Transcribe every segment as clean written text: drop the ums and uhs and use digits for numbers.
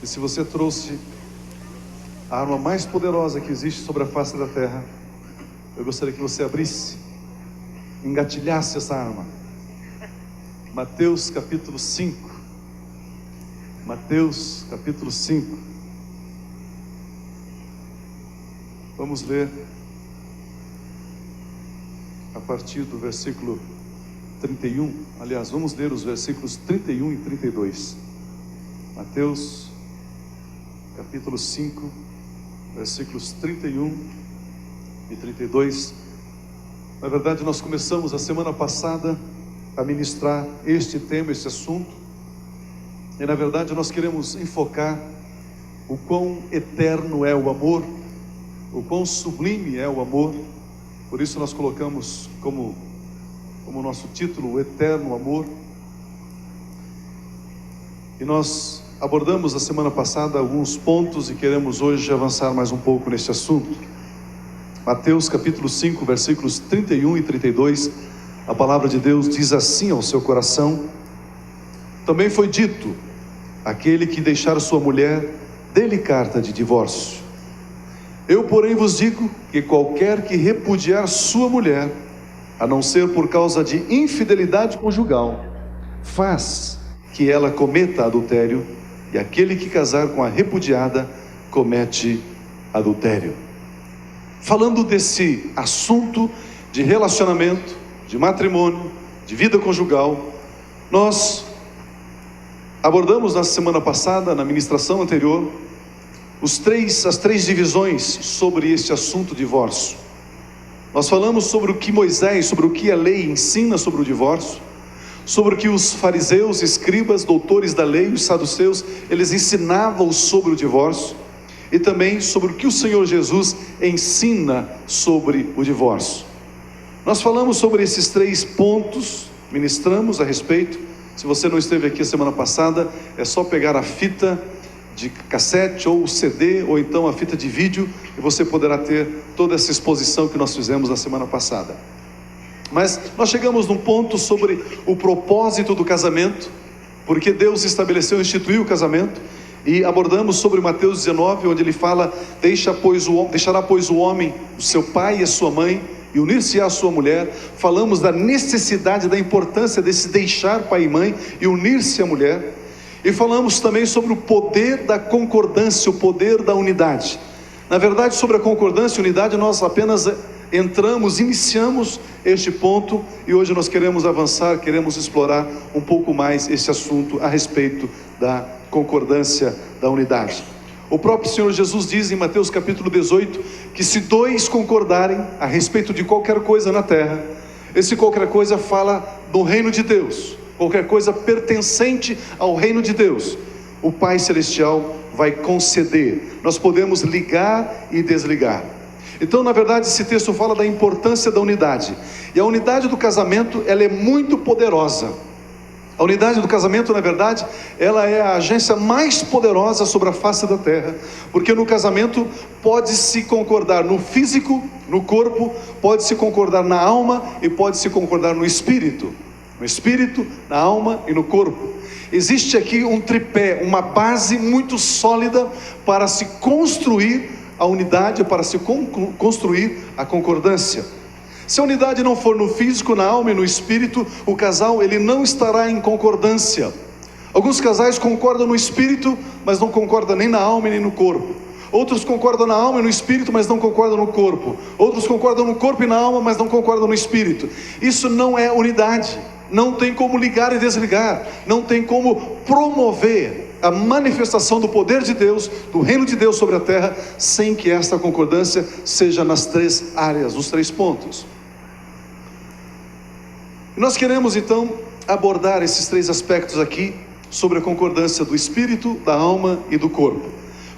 se você trouxe a arma mais poderosa que existe sobre a face da terra, eu gostaria que você abrisse, engatilhasse essa arma. Mateus capítulo 5. Mateus capítulo 5. Vamos ler a partir do versículo 31. Aliás, vamos ler os versículos 31 e 32. Mateus capítulo 5, versículos 31 e 32. Na verdade, nós começamos a semana passada a ministrar este tema, este assunto. E na verdade nós queremos enfocar o quão eterno é o amor, o quão sublime é o amor. Por isso nós colocamos como nosso título, o eterno amor. E nós abordamos a semana passada alguns pontos e queremos hoje avançar mais um pouco neste assunto. Mateus capítulo 5, versículos 31 e 32, a palavra de Deus diz assim ao seu coração: também foi dito, aquele que deixar sua mulher, dê-lhe carta de divórcio. Eu, porém, vos digo que qualquer que repudiar sua mulher, a não ser por causa de infidelidade conjugal, faz que ela cometa adultério, e aquele que casar com a repudiada, comete adultério. Falando desse assunto de relacionamento, de matrimônio, de vida conjugal, nós abordamos na semana passada, na ministração anterior, as três divisões sobre este assunto divórcio. Nós falamos sobre o que Moisés, sobre o que a lei ensina sobre o divórcio, sobre o que os fariseus, escribas, doutores da lei, os saduceus, eles ensinavam sobre o divórcio, e também sobre o que o Senhor Jesus ensina sobre o divórcio. Nós falamos sobre esses três pontos, ministramos a respeito. Se você não esteve aqui a semana passada, é só pegar a fita de cassete ou o CD, ou então a fita de vídeo, e você poderá ter toda essa exposição que nós fizemos na semana passada. Mas nós chegamos num ponto sobre o propósito do casamento, porque Deus estabeleceu e instituiu o casamento, e abordamos sobre Mateus 19, onde ele fala: deixará pois o homem, o seu pai e a sua mãe, e unir-se à sua mulher. Falamos da necessidade, da importância desse deixar pai e mãe e unir-se à mulher. E falamos também sobre o poder da concordância, o poder da unidade. Na verdade, sobre a concordância e unidade, nós apenas iniciamos este ponto, e hoje nós queremos avançar, queremos explorar um pouco mais esse assunto a respeito da concordância, da unidade. O próprio Senhor Jesus diz em Mateus capítulo 18, que se dois concordarem a respeito de qualquer coisa na terra, esse qualquer coisa fala do reino de Deus, qualquer coisa pertencente ao reino de Deus, o Pai Celestial vai conceder. Nós podemos ligar e desligar. Então, na verdade, esse texto fala da importância da unidade, e a unidade do casamento, ela é muito poderosa. A unidade do casamento, na verdade, ela é a agência mais poderosa sobre a face da terra, porque no casamento pode-se concordar no físico, no corpo, pode-se concordar na alma e pode-se concordar no espírito, na alma e no corpo. Existe aqui um tripé, uma base muito sólida para se construir a unidade, para se construir a concordância. Se a unidade não for no físico, na alma e no espírito, o casal ele não estará em concordância. Alguns casais concordam no espírito, mas não concordam nem na alma nem no corpo. Outros concordam na alma e no espírito, mas não concordam no corpo. Outros concordam no corpo e na alma, mas não concordam no espírito. Isso não é unidade. Não tem como ligar e desligar. Não tem como promover a manifestação do poder de Deus, do reino de Deus sobre a terra, sem que esta concordância seja nas três áreas, nos três pontos. Nós queremos então abordar esses três aspectos aqui, sobre a concordância do espírito, da alma e do corpo.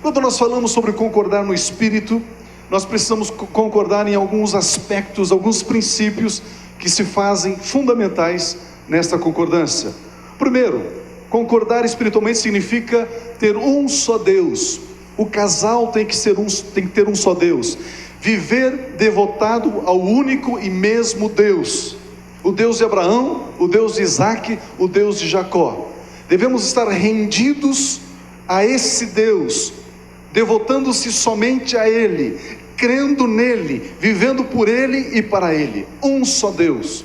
Quando nós falamos sobre concordar no espírito, nós precisamos concordar em alguns aspectos, alguns princípios que se fazem fundamentais nesta concordância. Primeiro, concordar espiritualmente significa ter um só Deus. O casal tem que ter um só Deus, viver devotado ao único e mesmo Deus, o Deus de Abraão, o Deus de Isaac, o Deus de Jacó. Devemos estar rendidos a esse Deus, devotando-se somente a Ele, crendo nele, vivendo por Ele e para Ele. Um só Deus.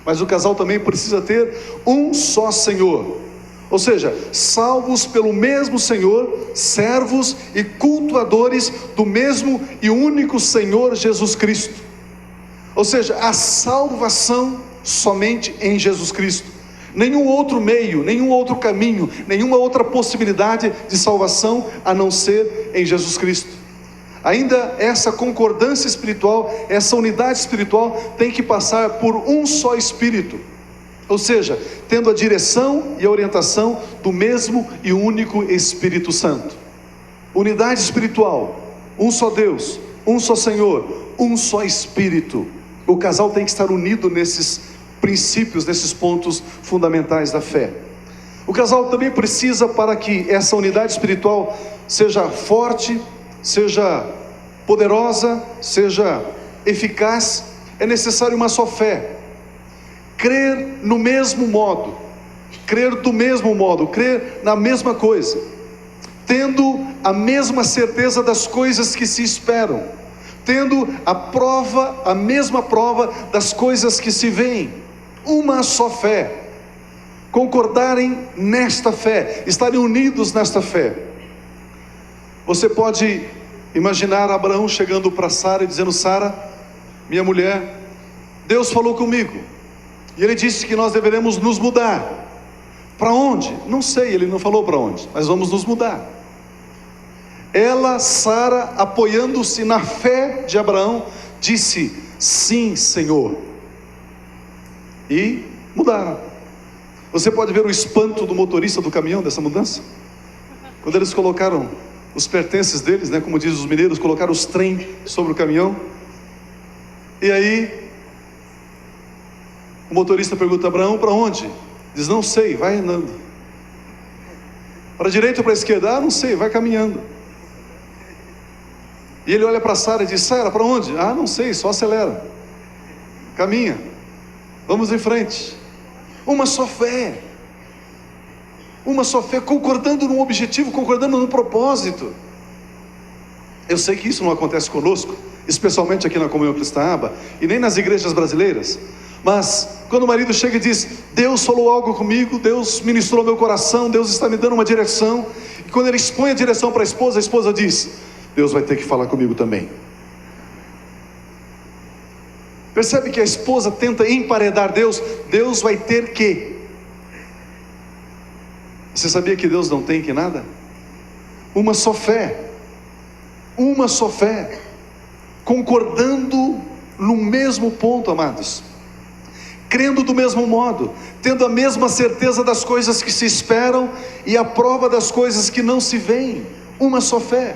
Mas o casal também precisa ter um só Senhor, ou seja, salvos pelo mesmo Senhor, servos e cultuadores do mesmo e único Senhor Jesus Cristo. Ou seja, a salvação somente em Jesus Cristo. Nenhum outro meio, nenhum outro caminho, nenhuma outra possibilidade de salvação a não ser em Jesus Cristo. Ainda essa concordância espiritual, essa unidade espiritual tem que passar por um só Espírito, ou seja, tendo a direção e a orientação do mesmo e único Espírito Santo. Unidade espiritual, um só Deus, um só Senhor, um só Espírito. O casal tem que estar unido nesses princípios, nesses pontos fundamentais da fé. O casal também precisa, para que essa unidade espiritual seja forte, seja poderosa, seja eficaz, é necessário uma só fé. Crer no mesmo modo, crer do mesmo modo, crer na mesma coisa, tendo a mesma certeza das coisas que se esperam, tendo a mesma prova das coisas que se veem. Uma só fé, concordarem nesta fé, estarem unidos nesta fé. Você pode imaginar Abraão chegando para Sara e dizendo: Sara, minha mulher, Deus falou comigo, e Ele disse que nós deveremos nos mudar. Para onde? Não sei, Ele não falou para onde, mas vamos nos mudar. Ela, Sara, apoiando-se na fé de Abraão, disse: sim, Senhor. E mudaram. Você pode ver o espanto do motorista do caminhão dessa mudança? Quando eles colocaram os pertences deles, né, como dizem os mineiros, colocaram os trem sobre o caminhão. E aí o motorista pergunta: Abraão, para onde? Diz: não sei, vai andando. Para a direita ou para a esquerda? Ah, não sei, vai caminhando. E ele olha para Sara e diz: Sara, para onde? Ah, não sei, só acelera, caminha, vamos em frente. Uma só fé, concordando num objetivo, concordando num propósito. Eu sei que isso não acontece conosco, especialmente aqui na Comunhão Cristã Aba, e nem nas igrejas brasileiras. Mas quando o marido chega e diz: Deus falou algo comigo, Deus ministrou meu coração, Deus está me dando uma direção, e quando ele expõe a direção para a esposa diz: Deus vai ter que falar comigo também. Percebe que a esposa tenta emparedar Deus? Deus vai ter que. Você sabia que Deus não tem que nada? Uma só fé, concordando no mesmo ponto, amados, crendo do mesmo modo, tendo a mesma certeza das coisas que se esperam e a prova das coisas que não se veem. Uma só fé.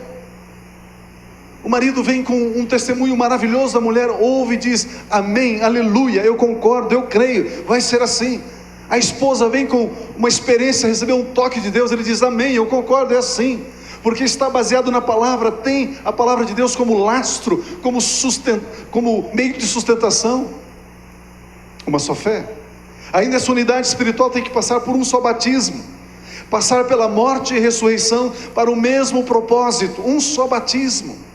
O marido vem com um testemunho maravilhoso, a mulher ouve e diz: amém, aleluia, eu concordo, eu creio, vai ser assim. A esposa vem com uma experiência, recebeu um toque de Deus, ele diz: amém, eu concordo, é assim, porque está baseado na palavra, tem a palavra de Deus como lastro, como meio de sustentação. Uma só fé. Ainda essa unidade espiritual tem que passar por um só batismo, passar pela morte e ressurreição para o mesmo propósito, um só batismo.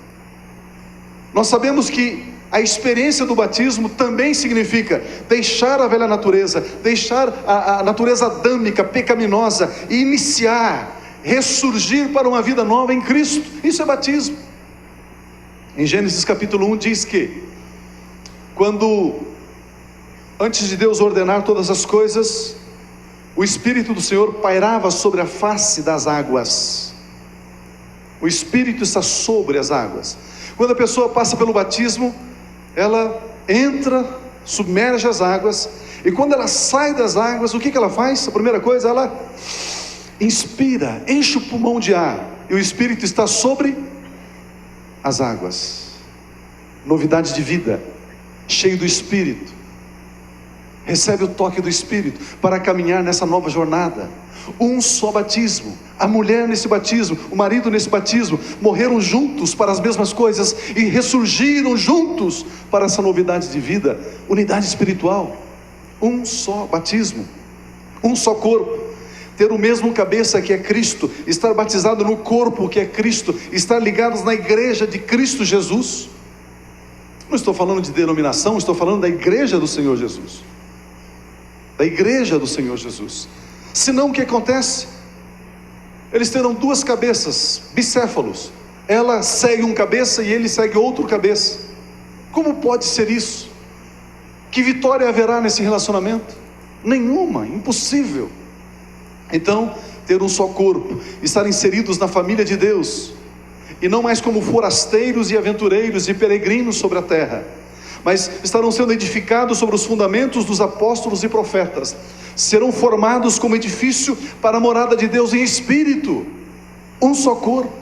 Nós sabemos que a experiência do batismo também significa deixar a velha natureza, deixar a natureza adâmica, pecaminosa, e iniciar, ressurgir para uma vida nova em Cristo. Isso é batismo. Em Gênesis capítulo 1 diz que antes de Deus ordenar todas as coisas, o Espírito do Senhor pairava sobre a face das águas. O Espírito está sobre as águas. Quando a pessoa passa pelo batismo, ela entra, submerge as águas, e quando ela sai das águas, o que ela faz? A primeira coisa, ela inspira, enche o pulmão de ar, e o Espírito está sobre as águas. Novidade de vida, cheio do Espírito, recebe o toque do Espírito para caminhar nessa nova jornada. Um só batismo, a mulher nesse batismo, o marido nesse batismo, morreram juntos para as mesmas coisas e ressurgiram juntos para essa novidade de vida, unidade espiritual. Um só batismo, um só corpo. ter o mesmo cabeça que é Cristo, estar batizado no corpo que é Cristo, estar ligados na igreja de Cristo Jesus. Não estou falando de denominação, estou falando da igreja do Senhor Jesus. Da igreja do Senhor Jesus. Senão o que acontece? Eles terão duas cabeças, bicéfalos. Ela segue um cabeça e ele segue outro cabeça. Como pode ser isso? Que vitória haverá nesse relacionamento? Nenhuma, impossível. Então, ter um só corpo, estar inseridos na família de Deus, e não mais como forasteiros e aventureiros e peregrinos sobre a terra, mas estarão sendo edificados sobre os fundamentos dos apóstolos e profetas, serão formados como edifício para a morada de Deus em espírito, um só corpo,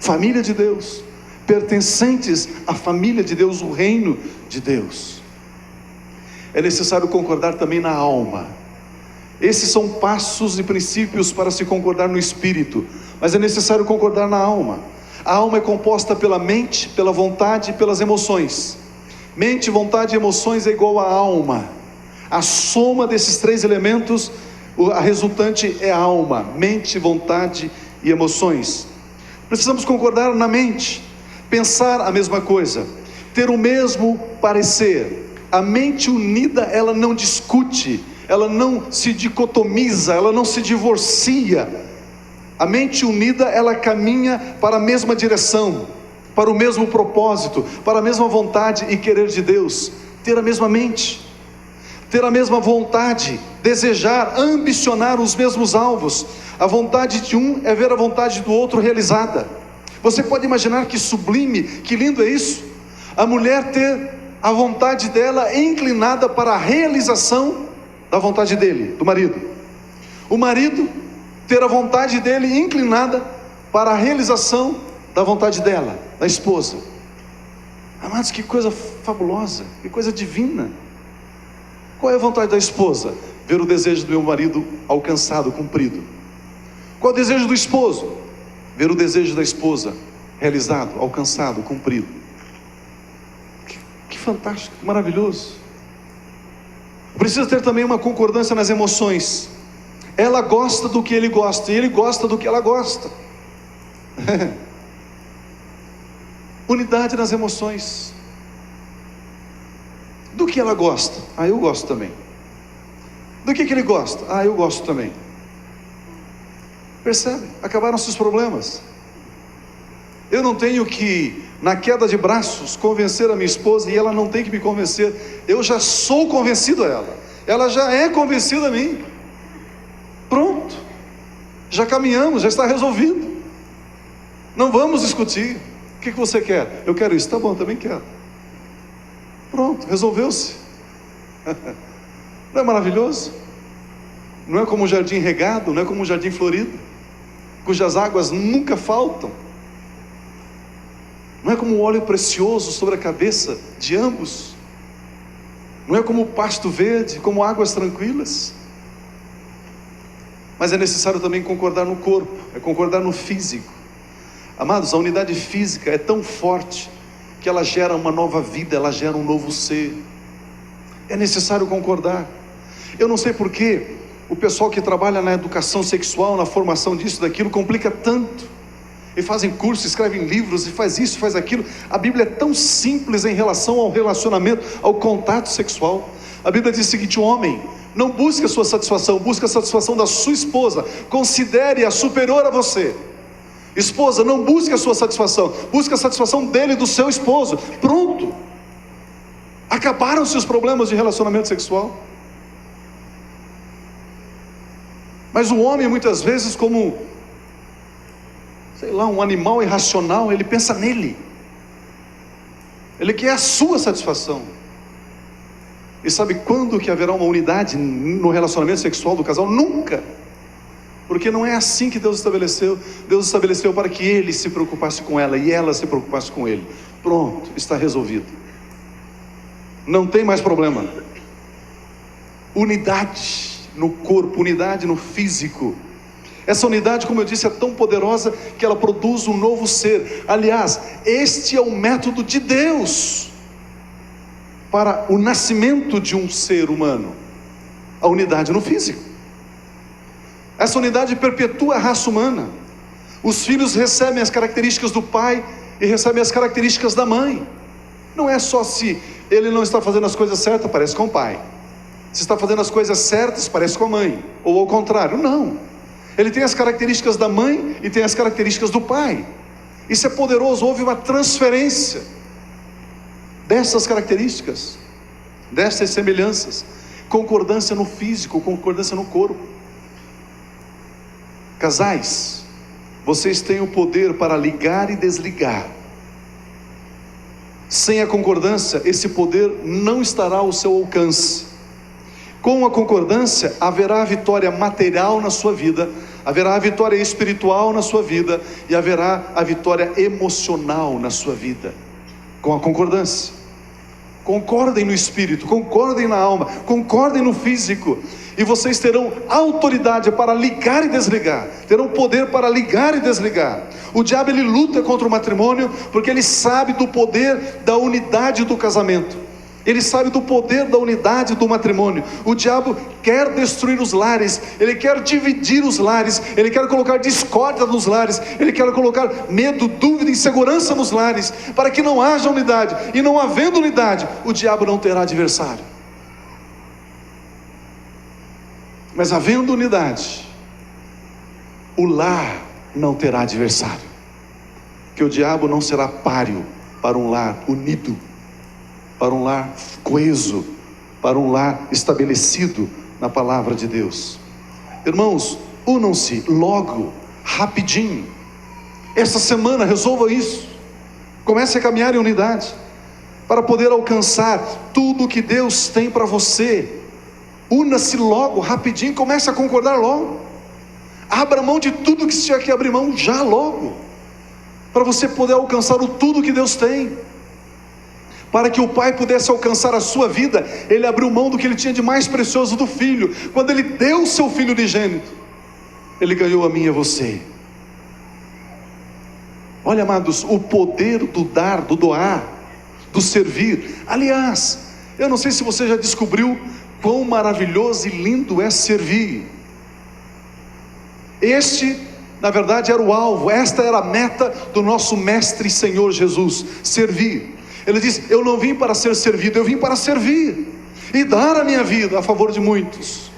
família de Deus, pertencentes à família de Deus, o reino de Deus. É necessário concordar também na alma. Esses são passos e princípios para se concordar no espírito, mas é necessário concordar na alma. A alma é composta pela mente, pela vontade e pelas emoções. Mente, vontade e emoções é igual à alma. A soma desses três elementos, a resultante é a alma: mente, vontade e emoções. Precisamos concordar na mente, pensar a mesma coisa, ter o mesmo parecer. A mente unida, ela não discute, ela não se dicotomiza, ela não se divorcia. A mente unida, ela caminha para a mesma direção, para o mesmo propósito, para a mesma vontade e querer de Deus. Ter a mesma mente, ter a mesma vontade, desejar, ambicionar os mesmos alvos. A vontade de um é ver a vontade do outro realizada. Você pode imaginar que sublime, que lindo é isso? A mulher ter a vontade dela inclinada para a realização da vontade dele, do marido. O marido ter a vontade dele inclinada para a realização da vontade dela, da esposa. Amados, que coisa fabulosa, que coisa divina. Qual é a vontade da esposa? Ver o desejo do meu marido alcançado, cumprido. Qual é o desejo do esposo? Ver o desejo da esposa realizado, alcançado, cumprido. Que fantástico, que maravilhoso. Precisa ter também uma concordância nas emoções. Ela gosta do que ele gosta, e ele gosta do que ela gosta. Unidade nas emoções. Do que ela gosta? Ah, eu gosto também. Do que ele gosta? Ah, eu gosto também. Percebe? Acabaram-se os problemas. Eu não tenho que, na queda de braços, convencer a minha esposa, e ela não tem que me convencer. Eu já sou convencido a ela. Ela já é convencida a mim. Pronto. Já caminhamos, já está resolvido. Não vamos discutir. O que você quer? Eu quero isso. Tá bom, também quero. Pronto, resolveu-se. Não é maravilhoso? Não é como um jardim regado, não é como um jardim florido, cujas águas nunca faltam. Não é como um óleo precioso sobre a cabeça de ambos. Não é como pasto verde, como águas tranquilas. Mas é necessário também concordar no corpo, é concordar no físico. Amados, a unidade física é tão forte que ela gera uma nova vida, ela gera um novo ser. É necessário concordar. Eu não sei por que o pessoal que trabalha na educação sexual, na formação disso, daquilo, complica tanto. E fazem cursos, escrevem livros, e faz isso, faz aquilo. A Bíblia é tão simples em relação ao relacionamento, ao contato sexual. A Bíblia diz o seguinte: o homem não busca a sua satisfação, busca a satisfação da sua esposa. Considere-a superior a você. Esposa, não busque a sua satisfação, busque a satisfação dele e do seu esposo. Pronto. Acabaram-se os problemas de relacionamento sexual. Mas o homem, muitas vezes, como, sei lá, um animal irracional, ele pensa nele. Ele quer a sua satisfação. E sabe quando que haverá uma unidade no relacionamento sexual do casal? Nunca. Porque não é assim que Deus estabeleceu. Deus estabeleceu para que ele se preocupasse com ela e ela se preocupasse com ele. Pronto, está resolvido. Não tem mais problema. Unidade no corpo, unidade no físico. Essa unidade, como eu disse, é tão poderosa que ela produz um novo ser. Aliás, este é o método de Deus para o nascimento de um ser humano. A unidade no físico. Essa unidade perpetua a raça humana. Os filhos recebem as características do pai e recebem as características da mãe. Não é só se ele não está fazendo as coisas certas, parece com o pai. Se está fazendo as coisas certas, parece com a mãe. Ou ao contrário, não. Ele tem as características da mãe e tem as características do pai. Isso é poderoso, houve uma transferência dessas características, dessas semelhanças. Concordância no físico, concordância no corpo. Casais, vocês têm o poder para ligar e desligar. Sem a concordância, esse poder não estará ao seu alcance. Com a concordância, haverá a vitória material na sua vida, haverá a vitória espiritual na sua vida e haverá a vitória emocional na sua vida. Com a concordância. Concordem no espírito, concordem na alma, concordem no físico, e vocês terão autoridade para ligar e desligar, terão poder para ligar e desligar. O diabo, ele luta contra o matrimônio, porque ele sabe do poder da unidade do casamento, ele sabe do poder da unidade do matrimônio. O diabo quer destruir os lares, ele quer dividir os lares, ele quer colocar discórdia nos lares, ele quer colocar medo, dúvida, insegurança nos lares, para que não haja unidade. E não havendo unidade, o diabo não terá adversário. Mas havendo unidade, o lar não terá adversário, que o diabo não será páreo para um lar unido, para um lar coeso, para um lar estabelecido na palavra de Deus. Irmãos, unam-se logo, rapidinho. Essa semana resolva isso. Comece a caminhar em unidade, para poder alcançar tudo que Deus tem para você. Una-se logo, rapidinho, comece a concordar logo. Abra mão de tudo que você tinha que abrir mão já logo, para você poder alcançar o tudo que Deus tem. Para que o pai pudesse alcançar a sua vida, ele abriu mão do que ele tinha de mais precioso, do filho. Quando ele deu o seu filho unigênito, ele ganhou a mim e a você. Olha, amados, o poder do dar, do doar, do servir. Aliás, eu não sei se você já descobriu quão maravilhoso e lindo é servir. Este, na verdade, era o alvo, esta era a meta do nosso mestre e Senhor Jesus: servir. Ele diz: eu não vim para ser servido, eu vim para servir e dar a minha vida a favor de muitos.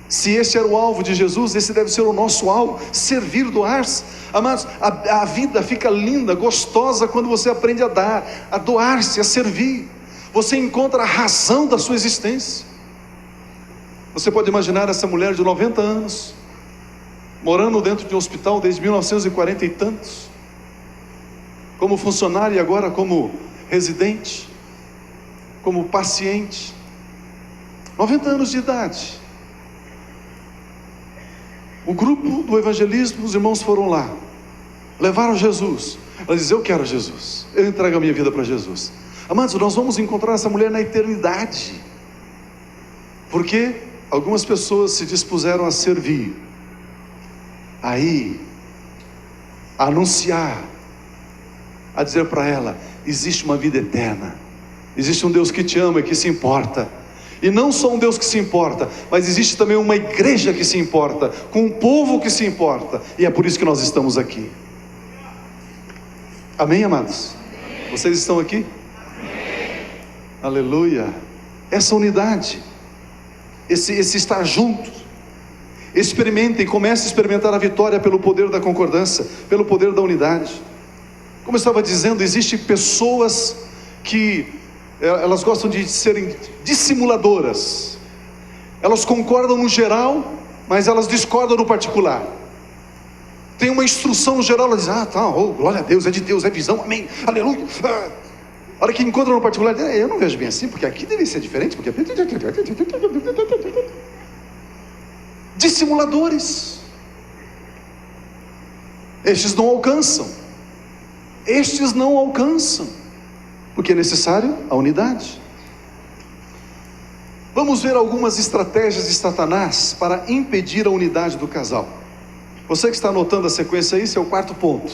Se esse era o alvo de Jesus, esse deve ser o nosso alvo: servir, doar-se. Amados, a vida fica linda, gostosa, quando você aprende a dar, a doar-se, a servir. Você encontra a razão da sua existência. Você pode imaginar essa mulher de 90 anos, morando dentro de um hospital desde 1940 e tantos, como funcionária e agora como residente, como paciente, 90 anos de idade. O grupo do evangelismo, os irmãos foram lá, levaram Jesus. Ela diz: eu quero Jesus, eu entrego a minha vida para Jesus. Amados, nós vamos encontrar essa mulher na eternidade, porque algumas pessoas se dispuseram a servir, aí, a anunciar, a dizer para ela: existe uma vida eterna, existe um Deus que te ama e que se importa. E não só um Deus que se importa, mas existe também uma igreja que se importa, com um povo que se importa, e é por isso que nós estamos aqui. Amém, amados? Vocês estão aqui? Aleluia. Essa unidade, esse estar juntos. Experimentem, comece a experimentar a vitória pelo poder da concordância, pelo poder da unidade. Como eu estava dizendo, existem pessoas que elas gostam de serem dissimuladoras. Elas concordam no geral, mas elas discordam no particular. Tem uma instrução no geral, ela diz: ah, tá, oh, glória a Deus, é de Deus, é visão, amém, aleluia. A hora que encontra no particular, eu não vejo bem assim, porque aqui deve ser diferente, porque... Dissimuladores. Estes não alcançam, porque é necessário a unidade. Vamos ver algumas estratégias de Satanás para impedir a unidade do casal. Você que está anotando a sequência aí, esse é o quarto ponto: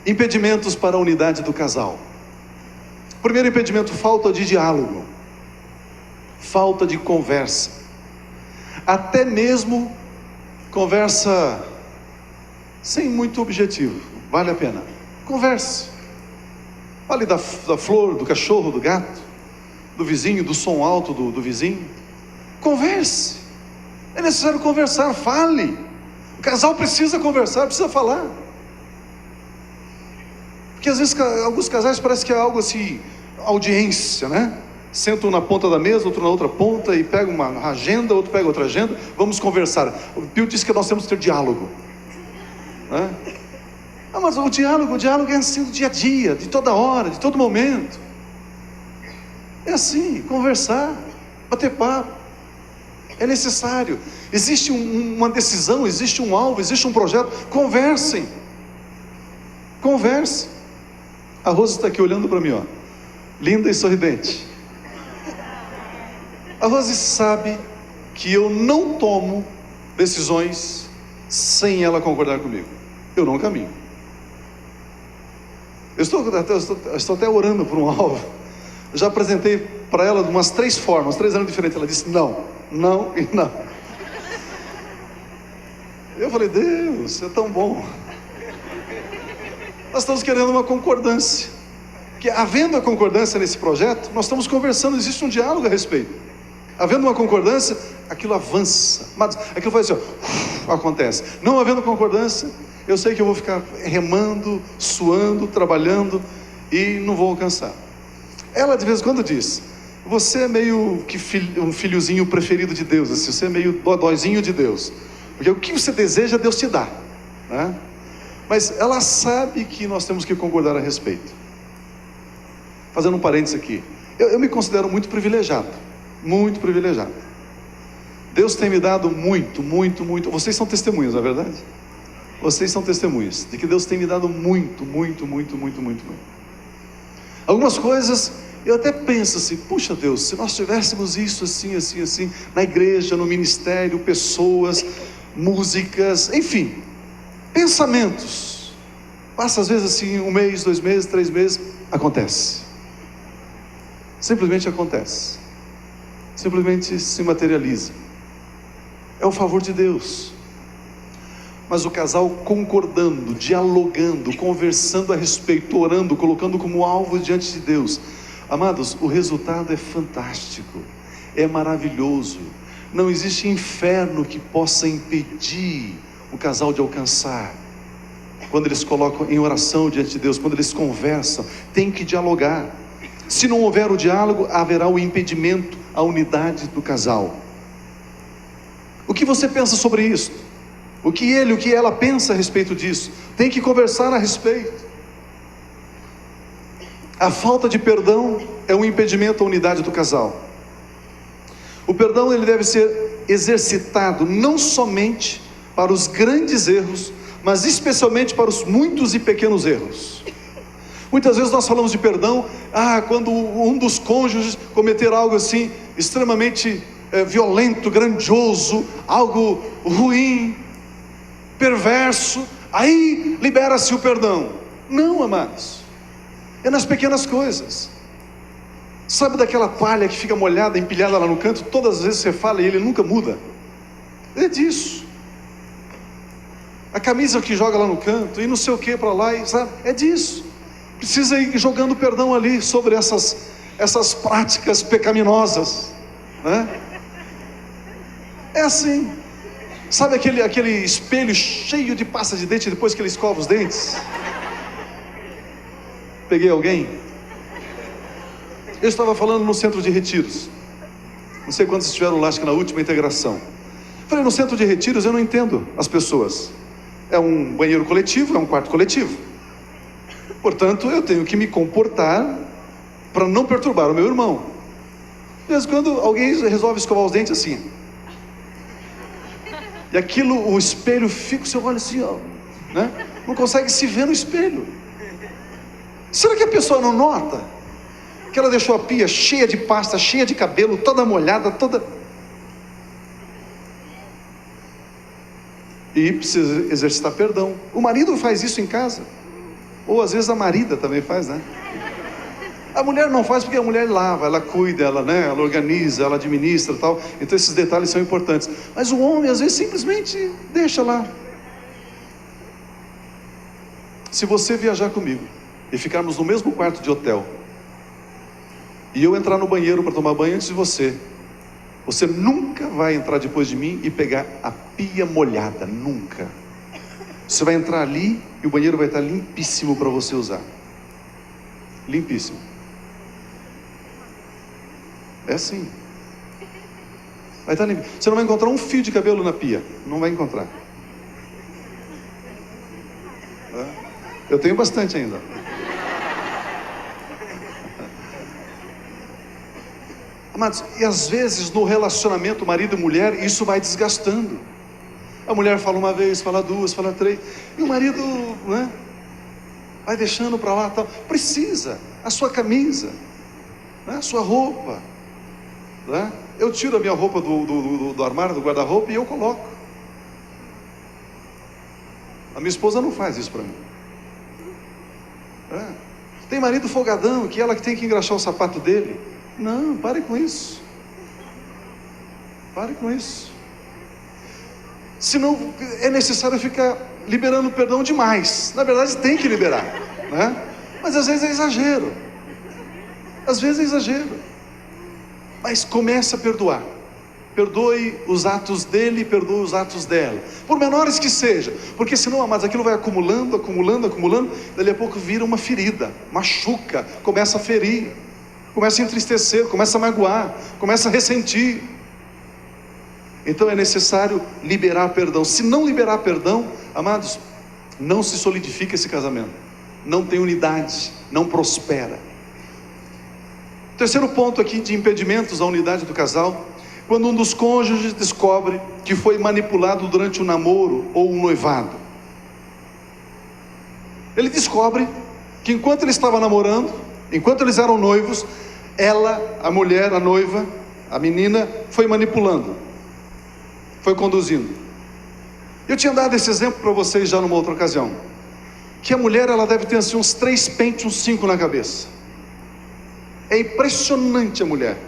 impedimentos para a unidade do casal. Primeiro impedimento: falta de diálogo, falta de conversa. Até mesmo conversa sem muito objetivo, vale a pena. Converse. Fale da flor, do cachorro, do gato, do vizinho, do som alto do vizinho. Converse. É necessário conversar, fale. O casal precisa conversar, precisa falar. Porque às vezes alguns casais parece que é algo assim, audiência, né? Sentam na ponta da mesa, outro na outra ponta, e pega uma agenda, outro pega outra agenda, vamos conversar. O Pio disse que nós temos que ter diálogo, né? Ah, mas o diálogo é assim do dia a dia, de toda hora, de todo momento. É assim, conversar, bater papo. É necessário. Existe uma decisão, existe um alvo, existe um projeto. Conversem. Converse. A Rosa está aqui olhando para mim, ó, linda e sorridente. A Rose sabe que eu não tomo decisões sem ela concordar comigo. Eu não caminho. Eu estou até orando por um alvo. Eu já apresentei para ela de umas 3 formas, 3 anos diferentes. Ela disse não, não e não. Eu falei, Deus, é tão bom. Nós estamos querendo uma concordância. Que havendo a concordância nesse projeto, nós estamos conversando, existe um diálogo a respeito. Havendo uma concordância, aquilo avança. Mas aquilo faz assim, ó, acontece. Não havendo concordância, eu sei que eu vou ficar remando, suando, trabalhando e não vou alcançar. Ela de vez em quando diz, você é meio que um filhozinho preferido de Deus, assim, você é meio dodóizinho de Deus. Porque o que você deseja, Deus te dá, né? Mas ela sabe que nós temos que concordar a respeito. Fazendo um parênteses aqui, eu me considero muito privilegiado. Muito privilegiado. Deus tem me dado muito. Vocês são testemunhas, não é verdade? Vocês são testemunhas de que Deus tem me dado muito. Algumas coisas eu até penso assim, puxa Deus, se nós tivéssemos isso assim, na igreja, no ministério, pessoas, músicas, enfim, pensamentos. Passa às vezes assim 1 mês, 2 meses, 3 meses, acontece. Simplesmente acontece. Simplesmente se materializa. É o favor de Deus. Mas o casal concordando, dialogando, conversando a respeito, orando, colocando como alvo diante de Deus, amados, o resultado é fantástico, é maravilhoso. Não existe inferno que possa impedir o casal de alcançar. Quando eles colocam em oração diante de Deus, quando eles conversam, tem que dialogar. Se não houver o diálogo, haverá o impedimento à unidade do casal. O que você pensa sobre isso? O que ele, o que ela pensa a respeito disso? Tem que conversar a respeito. A falta de perdão é um impedimento à unidade do casal. O perdão, ele deve ser exercitado não somente para os grandes erros, mas especialmente para os muitos e pequenos erros. Muitas vezes nós falamos de perdão, quando um dos cônjuges cometer algo assim, extremamente violento, grandioso, algo ruim, perverso, aí libera-se o perdão. Não, amados, é nas pequenas coisas. Sabe daquela palha que fica molhada, empilhada lá no canto, todas as vezes você fala e ele nunca muda? É disso. A camisa que joga lá no canto, e não sei o que para lá, sabe? É disso. Precisa ir jogando perdão ali sobre essas práticas pecaminosas, né? É assim. Sabe aquele espelho cheio de pasta de dente depois que ele escova os dentes? Peguei alguém? Eu estava falando no centro de retiros. Não sei quantos estiveram lá, acho que na última integração. Falei, no centro de retiros eu não entendo as pessoas. É um banheiro coletivo, é um quarto coletivo. Portanto, eu tenho que me comportar para não perturbar o meu irmão. De vez em quando alguém resolve escovar os dentes assim. E aquilo, o espelho fica, você olha assim, ó, né? Não consegue se ver no espelho. Será que a pessoa não nota que ela deixou a pia cheia de pasta, cheia de cabelo, toda molhada, toda... E precisa exercitar perdão. O marido faz isso em casa. Ou às vezes a marida também faz, né? A mulher não faz porque a mulher lava, ela cuida, ela organiza, ela administra e tal. Então esses detalhes são importantes. Mas o homem às vezes simplesmente deixa lá. Se você viajar comigo e ficarmos no mesmo quarto de hotel, e eu entrar no banheiro para tomar banho antes de você, você nunca vai entrar depois de mim e pegar a pia molhada, nunca. Você vai entrar ali e o banheiro vai estar limpíssimo para você usar. Limpíssimo. É assim. Vai estar limpo. Você não vai encontrar um fio de cabelo na pia. Não vai encontrar. Eu tenho bastante ainda. Amados, e às vezes no relacionamento marido e mulher, isso vai desgastando. A mulher fala uma vez, fala duas, fala três, e o marido, vai deixando para lá, tal. Precisa, a sua camisa, a sua roupa, eu tiro a minha roupa do armário, do guarda-roupa, e eu coloco. A minha esposa não faz isso para mim. Tem marido folgadão, que ela que tem que engraxar o sapato dele. Não, pare com isso. Pare com isso. Senão é necessário ficar liberando perdão demais. Na verdade tem que liberar, mas às vezes é exagero. Às vezes é exagero. Mas comece a perdoar. Perdoe os atos dele, perdoe os atos dela, por menores que seja, porque senão, amados, aquilo vai acumulando, dali a pouco vira uma ferida, machuca, começa a ferir, começa a entristecer, começa a magoar, começa a ressentir. Então é necessário liberar perdão. Se não liberar perdão, amados, não se solidifica esse casamento, não tem unidade, não prospera. Terceiro ponto aqui de impedimentos à unidade do casal: quando um dos cônjuges descobre que foi manipulado durante um namoro ou um noivado. Ele descobre que enquanto ele estava namorando, enquanto eles eram noivos, ela, a mulher, a noiva, a menina, foi manipulando, foi conduzindo. Eu tinha dado esse exemplo para vocês já numa outra ocasião, que a mulher, ela deve ter assim uns 3 pentes, uns 5 na cabeça. É impressionante a mulher,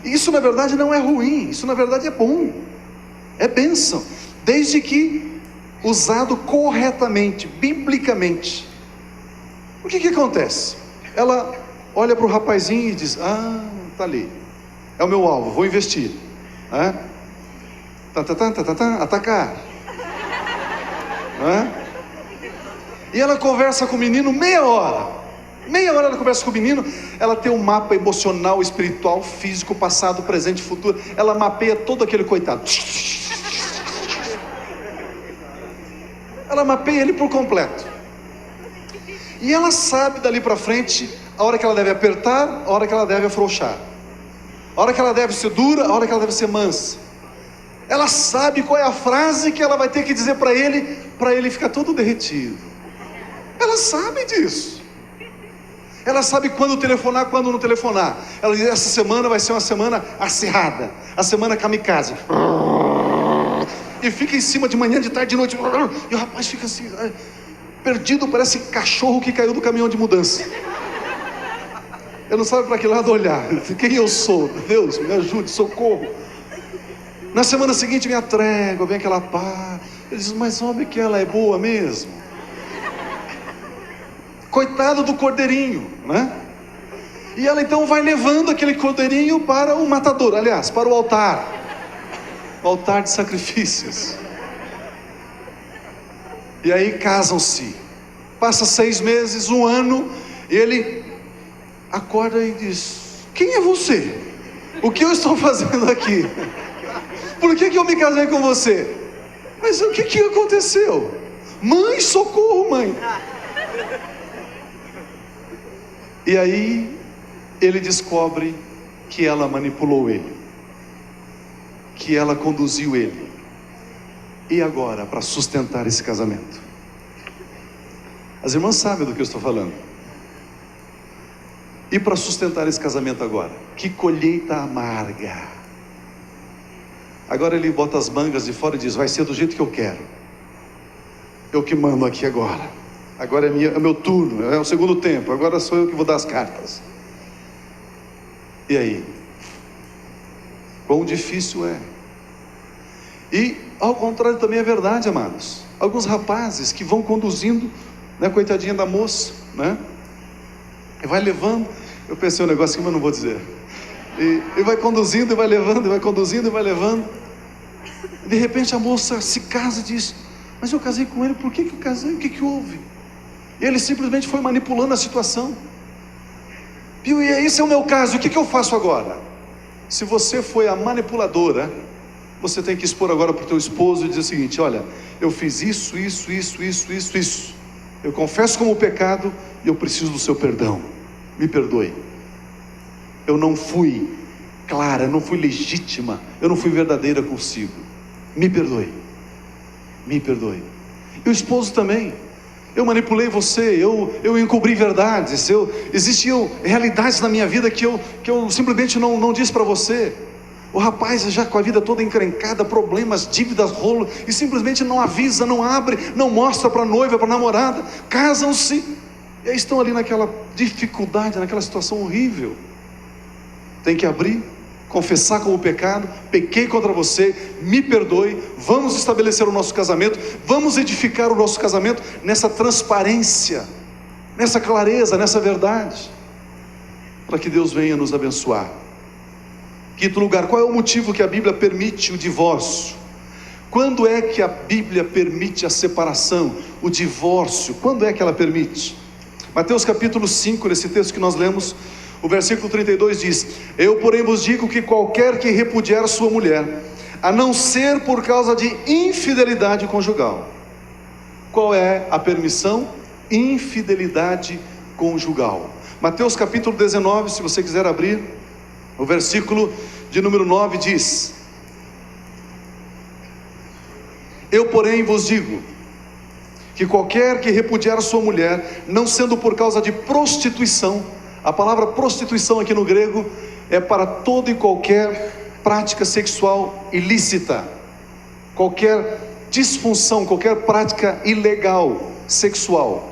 Isso na verdade não é ruim, isso na verdade é bom, é bênção, desde que usado corretamente, biblicamente. O que acontece? Ela olha para o rapazinho e diz: tá ali, é o meu alvo, vou investir, atacar, e ela conversa com o menino meia hora ela conversa com o menino, ela tem um mapa emocional, espiritual, físico, passado, presente, futuro, ela mapeia todo aquele coitado, ela mapeia ele por completo, e ela sabe dali para frente a hora que ela deve apertar, a hora que ela deve afrouxar, a hora que ela deve ser dura, a hora que ela deve ser mansa. Ela sabe qual é a frase que ela vai ter que dizer para ele ficar todo derretido. Ela sabe disso. Ela sabe quando telefonar, quando não telefonar. Ela diz: essa semana vai ser uma semana acirrada, a semana kamikaze. E fica em cima de manhã, de tarde, de noite. E o rapaz fica assim, perdido, parece cachorro que caiu do caminhão de mudança. Eu não sabe para que lado olhar. Quem eu sou? Deus, me ajude, socorro. Na semana seguinte vem a trégua, vem aquela paz. Ele diz: mas homem, que ela é boa mesmo. Coitado do cordeirinho, E ela então vai levando aquele cordeirinho para o matador, aliás, para o altar de sacrifícios. E aí casam-se. Passa 6 meses, 1 ano, e ele acorda e diz: quem é você? O que eu estou fazendo aqui? Por que eu me casei com você? Mas o que aconteceu? Mãe, socorro, mãe. E aí ele descobre que ela manipulou ele, que ela conduziu ele. E agora, para sustentar esse casamento, as irmãs sabem do que eu estou falando. E para sustentar esse casamento agora, que colheita amarga. Agora ele bota as mangas de fora e diz: vai ser do jeito que eu quero, eu que mando aqui agora. agora é meu turno, é o segundo tempo, agora sou eu que vou dar as cartas. E aí? Quão difícil é. E ao contrário também é verdade, amados. Alguns rapazes que vão conduzindo, né, coitadinha da moça, né? E vai levando, eu pensei um negócio que eu não vou dizer. E vai conduzindo e vai levando, e vai conduzindo e vai levando. De repente a moça se casa e diz: mas eu casei com ele, por que eu casei? O que houve? E ele simplesmente foi manipulando a situação. E esse é o meu caso, o que eu faço agora? Se você foi a manipuladora, você tem que expor agora para o teu esposo e dizer o seguinte: olha, eu fiz isso. Eu confesso como pecado e eu preciso do seu perdão. Me perdoe. Eu não fui clara, eu não fui legítima, eu não fui verdadeira consigo. Me perdoe. Me perdoe. E o esposo também. Eu manipulei você, eu encobri verdades, existiam realidades na minha vida que eu simplesmente não disse para você. O rapaz já com a vida toda encrencada, problemas, dívidas, rolo, e simplesmente não avisa, não abre, não mostra para a noiva, para a namorada. Casam-se e aí estão ali naquela dificuldade, naquela situação horrível. Tem que abrir, confessar como pecado: pequei contra você, me perdoe, vamos estabelecer o nosso casamento, vamos edificar o nosso casamento nessa transparência, nessa clareza, nessa verdade, para que Deus venha nos abençoar. Quinto lugar, qual é o motivo que a Bíblia permite o divórcio? Quando é que a Bíblia permite a separação, o divórcio? Quando é que ela permite? Mateus capítulo 5, nesse texto que nós lemos, o versículo 32 diz: eu porém vos digo que qualquer que repudiar sua mulher, a não ser por causa de infidelidade conjugal. Qual é a permissão? Infidelidade conjugal. Mateus capítulo 19, se você quiser abrir, o versículo de número 9 diz: eu porém vos digo que qualquer que repudiar a sua mulher, não sendo por causa de prostituição. A palavra prostituição aqui no grego é para toda e qualquer prática sexual ilícita, qualquer disfunção, qualquer prática ilegal sexual.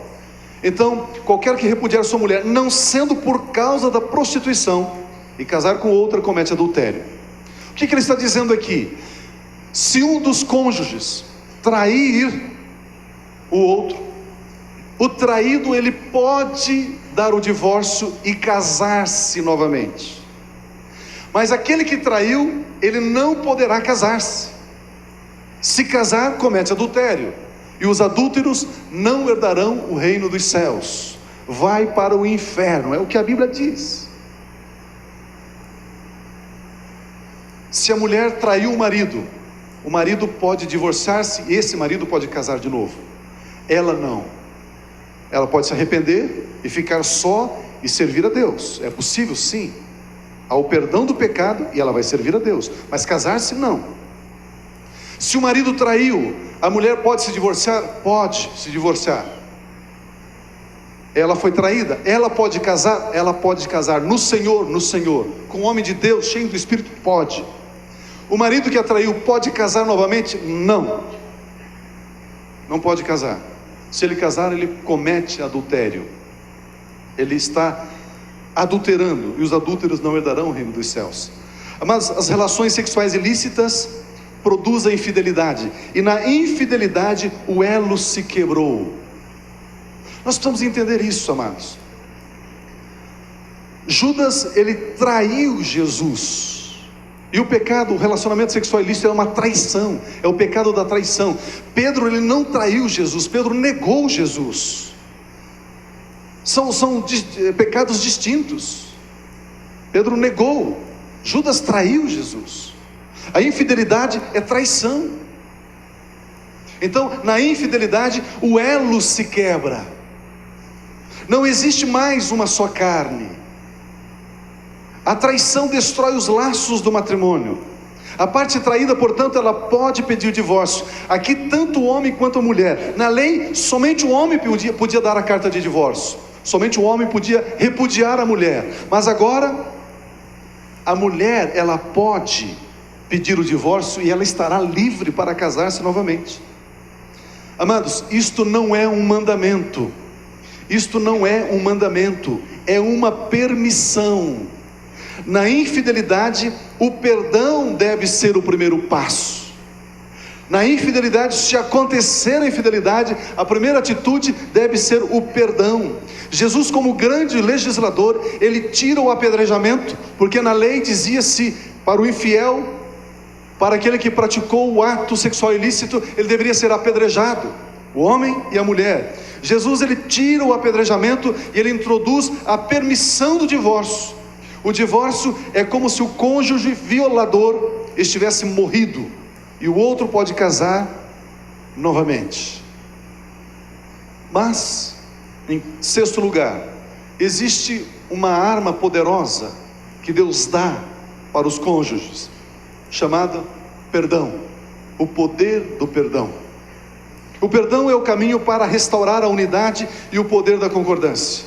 Então, qualquer que repudiar sua mulher, não sendo por causa da prostituição, e casar com outra, comete adultério. O que ele está dizendo aqui? Se um dos cônjuges trair o outro, o traído ele pode dar o divórcio e casar-se novamente, mas aquele que traiu, ele não poderá casar-se. Se casar, comete adultério, e os adúlteros não herdarão o reino dos céus, vai para o inferno, é o que a Bíblia diz. Se a mulher traiu o marido pode divorciar-se, e esse marido pode casar de novo. Ela não. Ela pode se arrepender e ficar só e servir a Deus. É possível, sim. Há o perdão do pecado e ela vai servir a Deus, mas casar-se não. Se o marido traiu, a mulher pode se divorciar? Pode se divorciar. Ela foi traída, ela pode casar? Ela pode casar no Senhor, com um homem de Deus, cheio do Espírito? Pode. O marido que a traiu pode casar novamente? Não. Não pode casar. Se ele casar, ele comete adultério. Ele está adulterando, e os adúlteros não herdarão o reino dos céus. Mas as relações sexuais ilícitas produzem infidelidade, e na infidelidade o elo se quebrou. Nós precisamos entender isso, amados. Judas, ele traiu Jesus. E o pecado, o relacionamento sexual ilícito é uma traição, é o pecado da traição. Pedro, ele não traiu Jesus, Pedro negou Jesus. São pecados distintos. Pedro negou, Judas traiu Jesus. A infidelidade é traição. Então, na infidelidade, o elo se quebra. Não existe mais uma só carne. A traição destrói os laços do matrimônio. A parte traída, portanto, ela pode pedir o divórcio. Aqui, tanto o homem quanto a mulher. Na lei, somente o homem podia dar a carta de divórcio. Somente o homem podia repudiar a mulher. Mas agora, a mulher, ela pode pedir o divórcio e ela estará livre para casar-se novamente. Amados, isto não é um mandamento. Isto não é um mandamento, é uma permissão. Na infidelidade, o perdão deve ser o primeiro passo. Na infidelidade, se acontecer a infidelidade, a primeira atitude deve ser o perdão. Jesus, como grande legislador, ele tira o apedrejamento, porque na lei dizia-se para o infiel, para aquele que praticou o ato sexual ilícito, ele deveria ser apedrejado, o homem e a mulher. Jesus, ele tira o apedrejamento e ele introduz a permissão do divórcio. O divórcio é como se o cônjuge violador estivesse morrido e o outro pode casar novamente. Mas, em sexto lugar, existe uma arma poderosa que Deus dá para os cônjuges, chamada perdão, o poder do perdão. O perdão é o caminho para restaurar a unidade e o poder da concordância.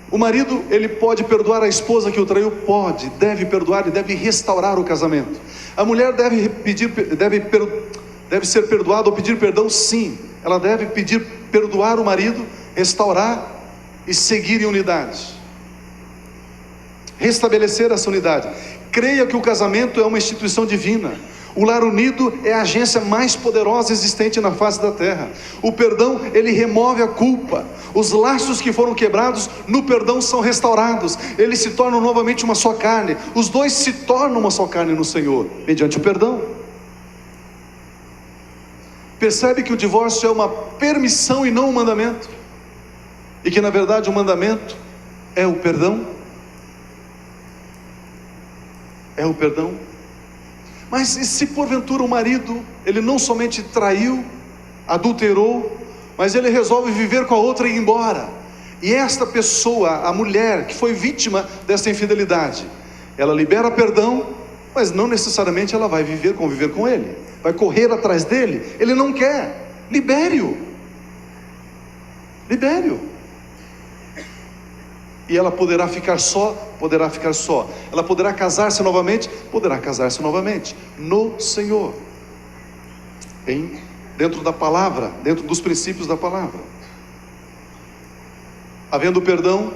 O marido, ele pode perdoar a esposa que o traiu? Pode, deve perdoar e deve restaurar o casamento. A mulher deve ser perdoada ou pedir perdão? Sim, ela deve perdoar o marido, restaurar e seguir em unidade, restabelecer essa unidade. Creia que o casamento é uma instituição divina. O lar unido é a agência mais poderosa existente na face da terra. O perdão, ele remove a culpa. Os laços que foram quebrados, no perdão são restaurados. Eles se tornam novamente uma só carne. Os dois se tornam uma só carne no Senhor, mediante o perdão. Percebe que o divórcio é uma permissão e não um mandamento? E que na verdade o mandamento é o perdão? É o perdão? Mas e se porventura o marido, ele não somente traiu, adulterou, mas ele resolve viver com a outra e ir embora, e esta pessoa, a mulher que foi vítima dessa infidelidade, ela libera perdão, mas não necessariamente ela vai conviver com ele, vai correr atrás dele, ele não quer, libere-o, e ela poderá ficar só, ela poderá casar-se novamente, no Senhor, dentro da palavra, dentro dos princípios da palavra. Havendo perdão,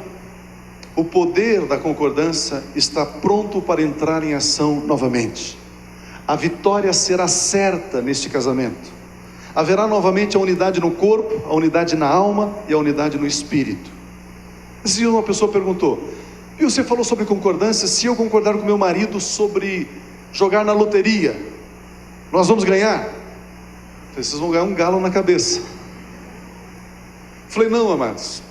o poder da concordância está pronto para entrar em ação novamente. A vitória será certa neste casamento. Haverá novamente a unidade no corpo, a unidade na alma e a unidade no espírito. Esse dia uma pessoa perguntou: e você falou sobre concordância, se eu concordar com meu marido sobre jogar na loteria, nós vamos ganhar? Vocês vão ganhar um galo na cabeça. Falei: não, amados,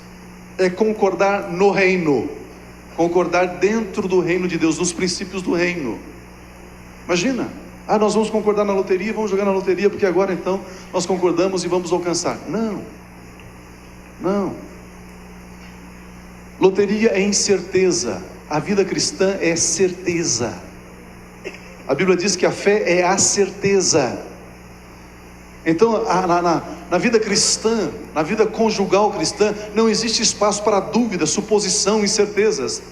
é concordar no reino, concordar dentro do reino de Deus, nos princípios do reino. Imagina, nós vamos concordar na loteria, vamos jogar na loteria, porque agora então nós concordamos e vamos alcançar. Não. Loteria é incerteza, a vida cristã é certeza. A Bíblia diz que a fé é a certeza. Então, na vida cristã, na vida conjugal cristã, não existe espaço para dúvida, suposição, incertezas.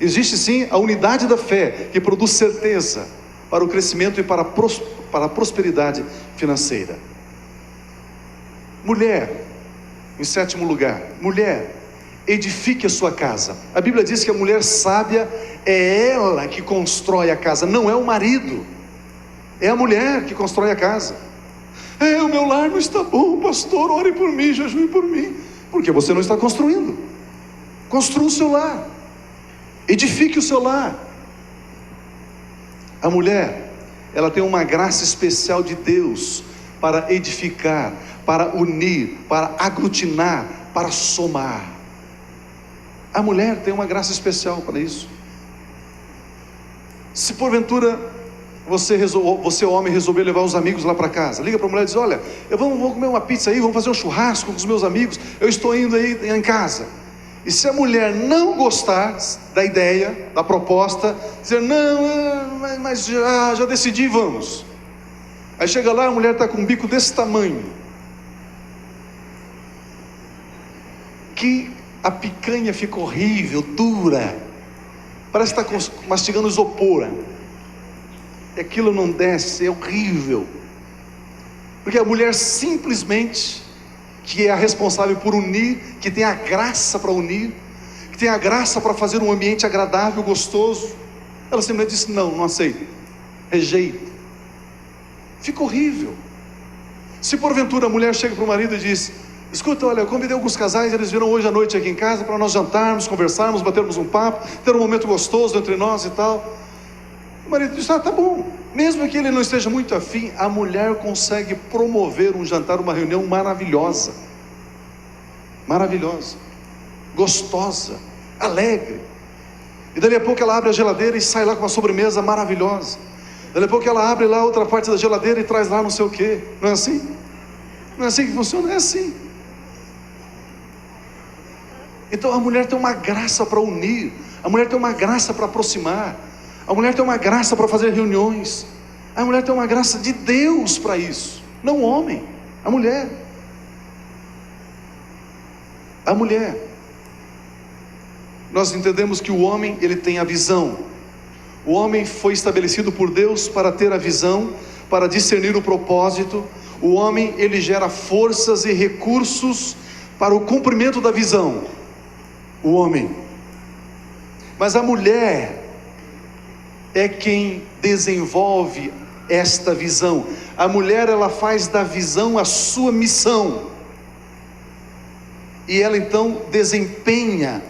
Existe sim a unidade da fé, que produz certeza para o crescimento e para a prosperidade financeira. Mulher, em sétimo lugar, mulher, edifique a sua casa. A Bíblia diz que a mulher sábia é ela que constrói a casa, não é o marido, é a mulher que constrói a casa. O meu lar não está bom, pastor, ore por mim, jejue por mim. Porque você não está construindo. Construa o seu lar, edifique o seu lar. A mulher, ela tem uma graça especial de Deus para edificar, para unir, para aglutinar, para somar. A mulher tem uma graça especial para isso. Se porventura você homem resolver levar os amigos lá para casa, liga para a mulher e diz: olha, vamos comer uma pizza aí, vamos fazer um churrasco com os meus amigos, eu estou indo aí em casa. E se a mulher não gostar da ideia, da proposta, dizer: não, mas já decidi, vamos. Aí chega lá, a mulher está com um bico desse tamanho, que a picanha fica horrível, dura, parece que está mastigando isopor, e aquilo não desce, é horrível, porque a mulher simplesmente que é a responsável por unir, que tem a graça para unir, que tem a graça para fazer um ambiente agradável, gostoso. Ela simplesmente disse: não, não aceito, rejeito. Fica horrível. Se porventura a mulher chega para o marido e diz: escuta, olha, eu convidei alguns casais, eles virão hoje à noite aqui em casa para nós jantarmos, conversarmos, batermos um papo, ter um momento gostoso entre nós e tal. O marido diz: ah, tá bom. Mesmo que ele não esteja muito afim, a mulher consegue promover um jantar, uma reunião maravilhosa, maravilhosa, gostosa, alegre. E dali a pouco ela abre a geladeira e sai lá com uma sobremesa maravilhosa. Dali a pouco ela abre lá outra parte da geladeira e traz lá não sei o quê. Não é assim? Não é assim que funciona? É assim. Então a mulher tem uma graça para unir, a mulher tem uma graça para aproximar, a mulher tem uma graça para fazer reuniões, a mulher tem uma graça de Deus para isso, não o homem, a mulher. A mulher. Nós entendemos que o homem, ele tem a visão. O homem foi estabelecido por Deus para ter a visão, para discernir o propósito. O homem, ele gera forças e recursos para o cumprimento da visão. O homem. Mas a mulher é quem desenvolve esta visão. A mulher, ela faz da visão a sua missão. E ela então desempenha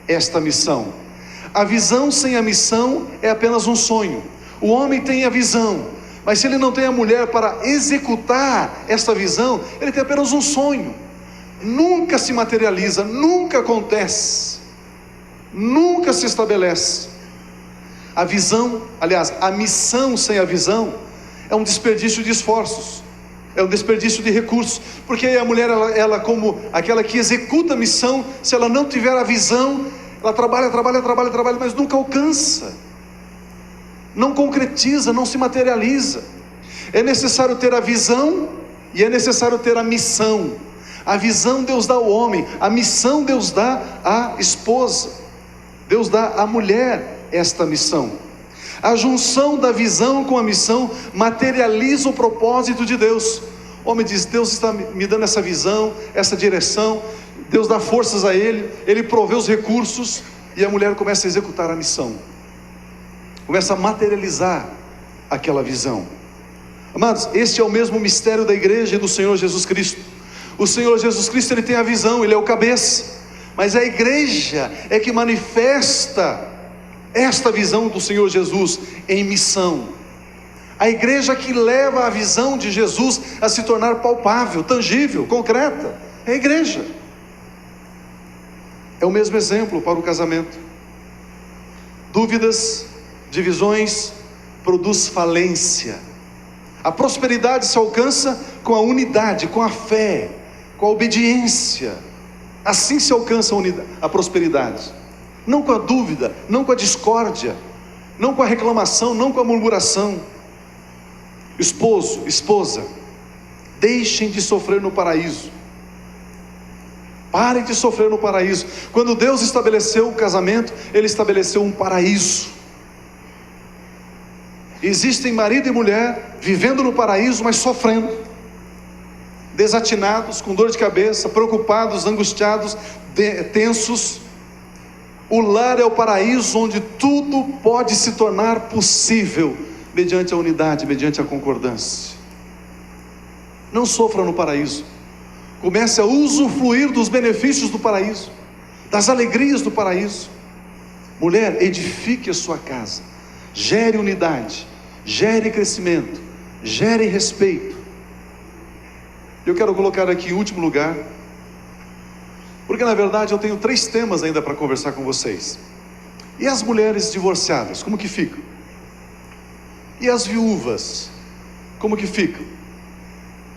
esta missão. A visão sem a missão é apenas um sonho. O homem tem a visão, mas se ele não tem a mulher para executar esta visão, ele tem apenas um sonho. Nunca se materializa, nunca acontece, nunca se estabelece. A visão, aliás, a missão sem a visão é um desperdício de esforços, é um desperdício de recursos, porque a mulher, ela como aquela que executa a missão, se ela não tiver a visão, ela trabalha, mas nunca alcança, não concretiza, não se materializa. É necessário ter a visão e é necessário ter a missão. A visão Deus dá ao homem, a missão Deus dá à esposa, Deus dá à mulher esta missão. A junção da visão com a missão materializa o propósito de Deus. O homem diz: Deus está me dando essa visão, essa direção. Deus dá forças a ele, ele provê os recursos, e a mulher começa a executar a missão, começa a materializar aquela visão. Amados, este é o mesmo mistério da igreja e do Senhor Jesus Cristo. O Senhor Jesus Cristo, ele tem a visão, ele é o cabeça, mas a igreja é que manifesta esta visão do Senhor Jesus em missão. A igreja que leva a visão de Jesus a se tornar palpável, tangível, concreta, é a igreja. É o mesmo exemplo para o casamento. Dúvidas, divisões, produz falência. A prosperidade se alcança com a unidade, com a fé, com a obediência. Assim se alcança a prosperidade. Não com a dúvida, não com a discórdia, não com a reclamação, não com a murmuração. Esposo, esposa, deixem de sofrer no paraíso. Parem de sofrer no paraíso. Quando Deus estabeleceu o casamento, Ele estabeleceu um paraíso. Existem marido e mulher vivendo no paraíso, mas sofrendo, desatinados, com dor de cabeça, preocupados, angustiados, tensos. O lar é o paraíso onde tudo pode se tornar possível, mediante a unidade, mediante a concordância. Não sofra no paraíso. Comece a usufruir dos benefícios do paraíso, das alegrias do paraíso. Mulher, edifique a sua casa, gere unidade, gere crescimento, gere respeito. Eu quero colocar aqui em último lugar, porque na verdade eu tenho 3 temas ainda para conversar com vocês. E as mulheres divorciadas, como que ficam? E as viúvas, como que ficam?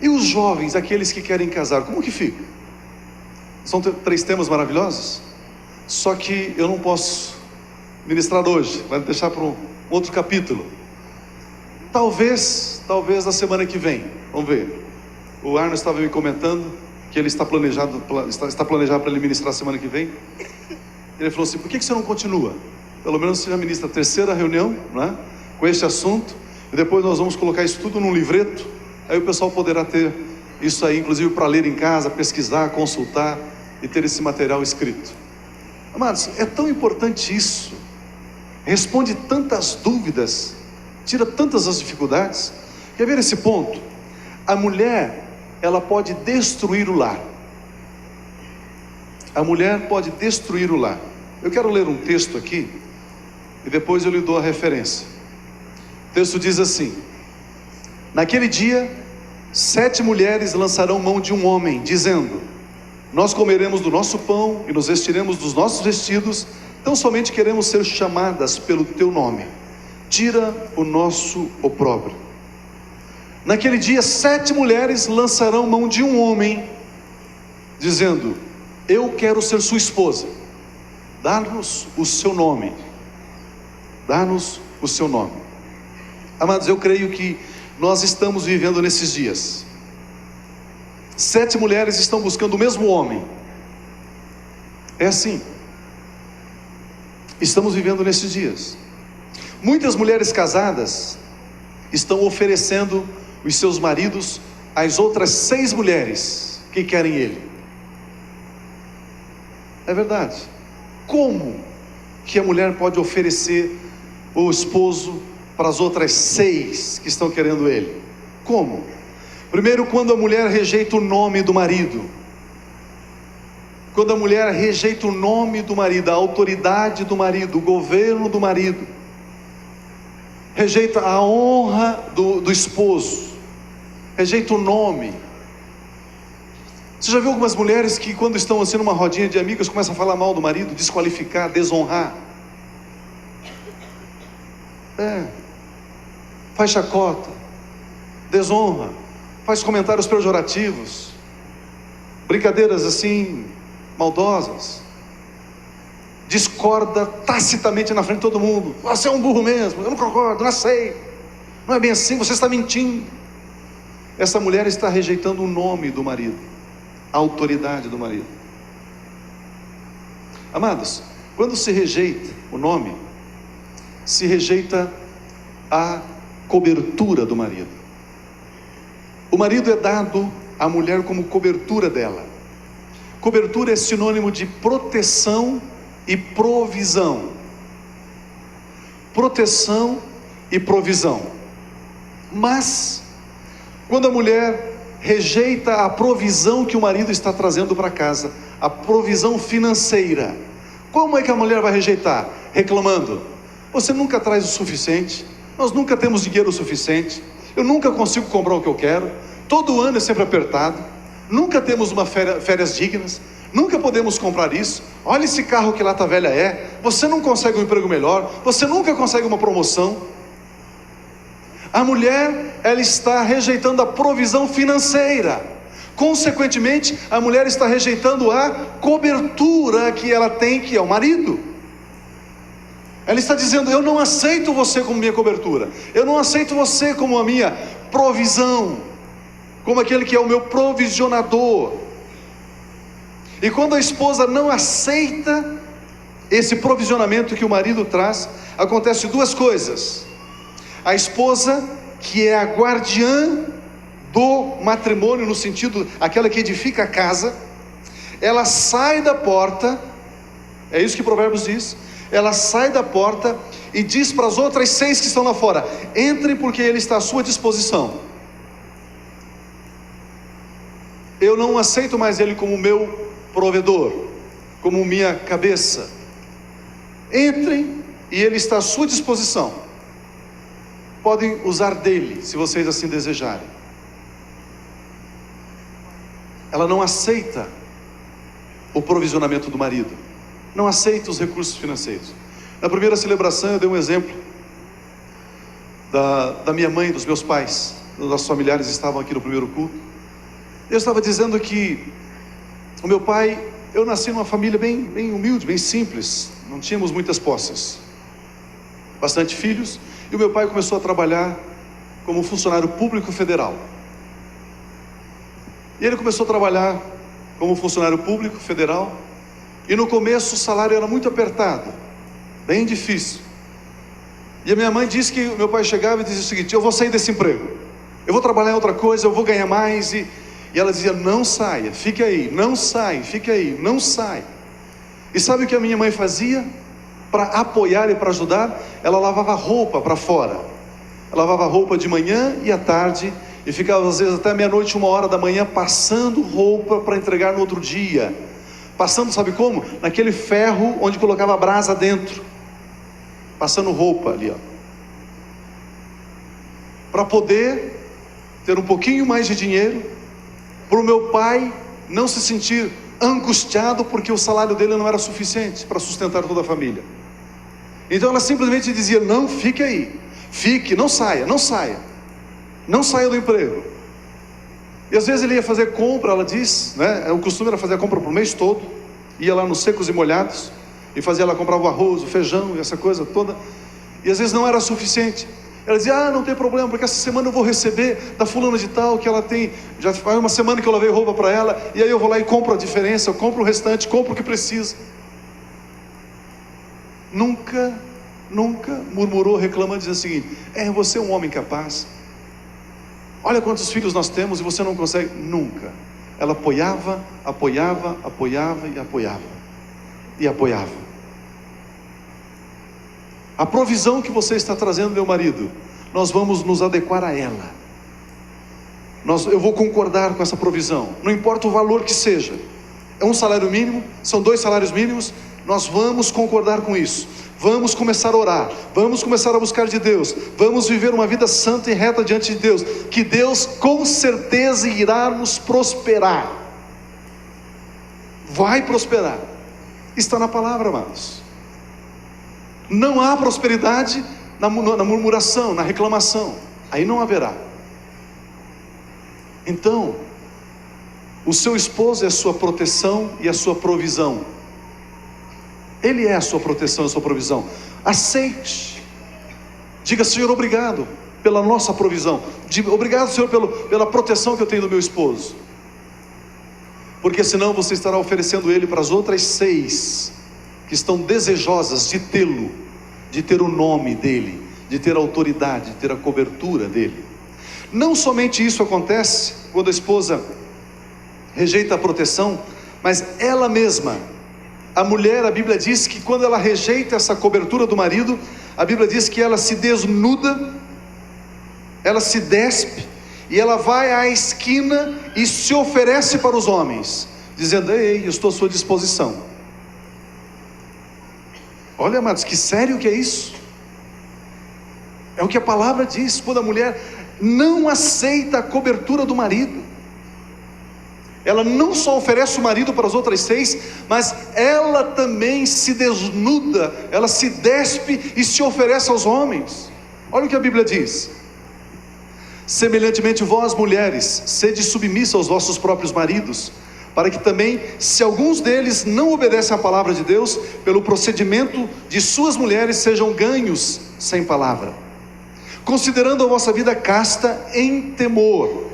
E os jovens, aqueles que querem casar, como que fica? São 3 temas maravilhosos, só que eu não posso ministrar hoje, vai deixar para um outro capítulo. Talvez na semana que vem, vamos ver. O Arno estava me comentando que ele está planejado para ele ministrar semana que vem. Ele falou assim: por que você não continua? Pelo menos você já ministra a 3ª reunião, né, com este assunto, e depois nós vamos colocar isso tudo num livreto. Aí o pessoal poderá ter isso aí, inclusive para ler em casa, pesquisar, consultar e ter esse material escrito. Amados, é tão importante isso, responde tantas dúvidas, tira tantas as dificuldades. Quer ver esse ponto? A mulher, ela pode destruir o lar. A mulher pode destruir o lar. Eu quero ler um texto aqui e depois eu lhe dou a referência. O texto diz assim: naquele dia, 7 mulheres lançarão mão de um homem, dizendo: nós comeremos do nosso pão e nos vestiremos dos nossos vestidos, tão somente queremos ser chamadas pelo teu nome. Tira o nosso opróbrio. Naquele dia, 7 mulheres lançarão mão de um homem, dizendo: eu quero ser sua esposa, dá-nos o seu nome. Dá-nos o seu nome. Amados, eu creio que nós estamos vivendo nesses dias. 7 mulheres estão buscando o mesmo homem. É assim. Estamos vivendo nesses dias. Muitas mulheres casadas estão oferecendo os seus maridos às outras 6 mulheres que querem ele. É verdade. Como que a mulher pode oferecer o esposo para as outras 6 que estão querendo ele? Como? Primeiro, quando a mulher rejeita o nome do marido. Quando a mulher rejeita o nome do marido, a autoridade do marido, o governo do marido, rejeita a honra do esposo, rejeita o nome. Você já viu algumas mulheres que, quando estão assim numa rodinha de amigas, começam a falar mal do marido, desqualificar, desonrar? Faz chacota, desonra, faz comentários pejorativos, brincadeiras assim, maldosas, discorda tacitamente na frente de todo mundo. Você é um burro mesmo, eu não concordo, não sei, não é bem assim, você está mentindo. Essa mulher está rejeitando o nome do marido, a autoridade do marido. Amados, quando se rejeita o nome, se rejeita a cobertura do marido. O marido é dado à mulher como cobertura dela. Cobertura é sinônimo de proteção e provisão. Proteção e provisão. Mas, quando a mulher rejeita a provisão que o marido está trazendo para casa, a provisão financeira, como é que a mulher vai rejeitar? Reclamando: você nunca traz o suficiente, nós nunca temos dinheiro o suficiente, eu nunca consigo comprar o que eu quero, todo ano é sempre apertado, nunca temos uma férias dignas, nunca podemos comprar isso, olha esse carro que lata velha é, você não consegue um emprego melhor, você nunca consegue uma promoção. A mulher, ela está rejeitando a provisão financeira, consequentemente, a mulher está rejeitando a cobertura que ela tem, que é o marido. Ela está dizendo: eu não aceito você como minha cobertura, eu não aceito você como a minha provisão, como aquele que é o meu provisionador. E quando a esposa não aceita esse provisionamento que o marido traz, acontece 2 coisas. A esposa, que é a guardiã do matrimônio, no sentido, aquela que edifica a casa, ela sai da porta, é isso que Provérbios diz, ela sai da porta e diz para as outras 6 que estão lá fora: entrem, porque ele está à sua disposição. Eu não aceito mais ele como meu provedor, como minha cabeça. Entrem, e ele está à sua disposição. Podem usar dele, se vocês assim desejarem. Ela não aceita o provisionamento do marido, não aceita os recursos financeiros. Na primeira celebração eu dei um exemplo da minha mãe, dos meus pais. Nossos familiares estavam aqui no primeiro culto. Eu estava dizendo que o meu pai, eu nasci numa família bem humilde, bem simples, não tínhamos muitas posses, bastante filhos, e o meu pai começou a trabalhar como funcionário público federal. E ele começou a trabalhar como funcionário público federal, e no começo o salário era muito apertado, bem difícil. E a minha mãe disse que o meu pai chegava e dizia o seguinte: eu vou sair desse emprego, eu vou trabalhar em outra coisa, eu vou ganhar mais. E E ela dizia: não saia, fique aí, não sai, fique aí, não sai. E sabe o que a minha mãe fazia? Para apoiar e para ajudar, ela lavava roupa para fora. Ela lavava roupa de manhã e à tarde, e ficava às vezes até meia-noite, 1h da manhã, passando roupa para entregar no outro dia. Passando, sabe como? Naquele ferro onde colocava a brasa dentro. Passando roupa ali, ó. Para poder ter um pouquinho mais de dinheiro, para o meu pai não se sentir angustiado, porque o salário dele não era suficiente para sustentar toda a família. Então ela simplesmente dizia: não, fique aí, fique, não saia, não saia, não saia do emprego. E às vezes ele ia fazer compra, ela diz, né? O costume era fazer a compra para o mês todo, ia lá nos secos e molhados, e fazia, ela comprava o arroz, o feijão e essa coisa toda, e às vezes não era suficiente. Ela dizia: ah, não tem problema, porque essa semana eu vou receber da fulana de tal, que ela tem, já faz uma semana que eu lavei roupa para ela, e aí eu vou lá e compro a diferença, eu compro o restante, compro o que precisa. Nunca murmurou, reclamando, dizendo o seguinte: você é um homem capaz, olha quantos filhos nós temos e você não consegue. Nunca. Ela apoiava e apoiava. A provisão que você está trazendo, meu marido, nós vamos nos adequar a ela. Eu vou concordar com essa provisão, não importa o valor que seja. É um salário mínimo, são 2 salários mínimos, nós vamos concordar com isso. Vamos começar a orar, vamos começar a buscar de Deus, vamos viver uma vida santa e reta diante de Deus, que Deus com certeza irá nos prosperar. Vai prosperar, está na palavra, amados. Não há prosperidade na murmuração, na reclamação, aí não haverá. Então, o seu esposo é a sua proteção e a sua provisão. Ele é a sua proteção e a sua provisão. Aceite, diga: Senhor, obrigado pela nossa provisão, obrigado, Senhor, pela proteção que eu tenho do meu esposo, porque senão você estará oferecendo ele para as outras 6 que estão desejosas de tê-lo, de ter o nome dele, de ter a autoridade, de ter a cobertura dele. Não somente isso acontece quando a esposa rejeita a proteção, mas ela mesma, a mulher, a Bíblia diz que quando ela rejeita essa cobertura do marido, a Bíblia diz que ela se desnuda, ela se despe, e ela vai à esquina e se oferece para os homens, dizendo: ei, eu estou à sua disposição. Olha, amados, que sério que é isso? É o que a palavra diz. Quando a mulher não aceita a cobertura do marido, ela não só oferece o marido para as outras 6, mas ela também se desnuda, ela se despe e se oferece aos homens. Olha o que a Bíblia diz: semelhantemente vós, mulheres, sede submissa aos vossos próprios maridos, para que também, se alguns deles não obedecem à palavra de Deus, pelo procedimento de suas mulheres sejam ganhos sem palavra, considerando a vossa vida casta em temor.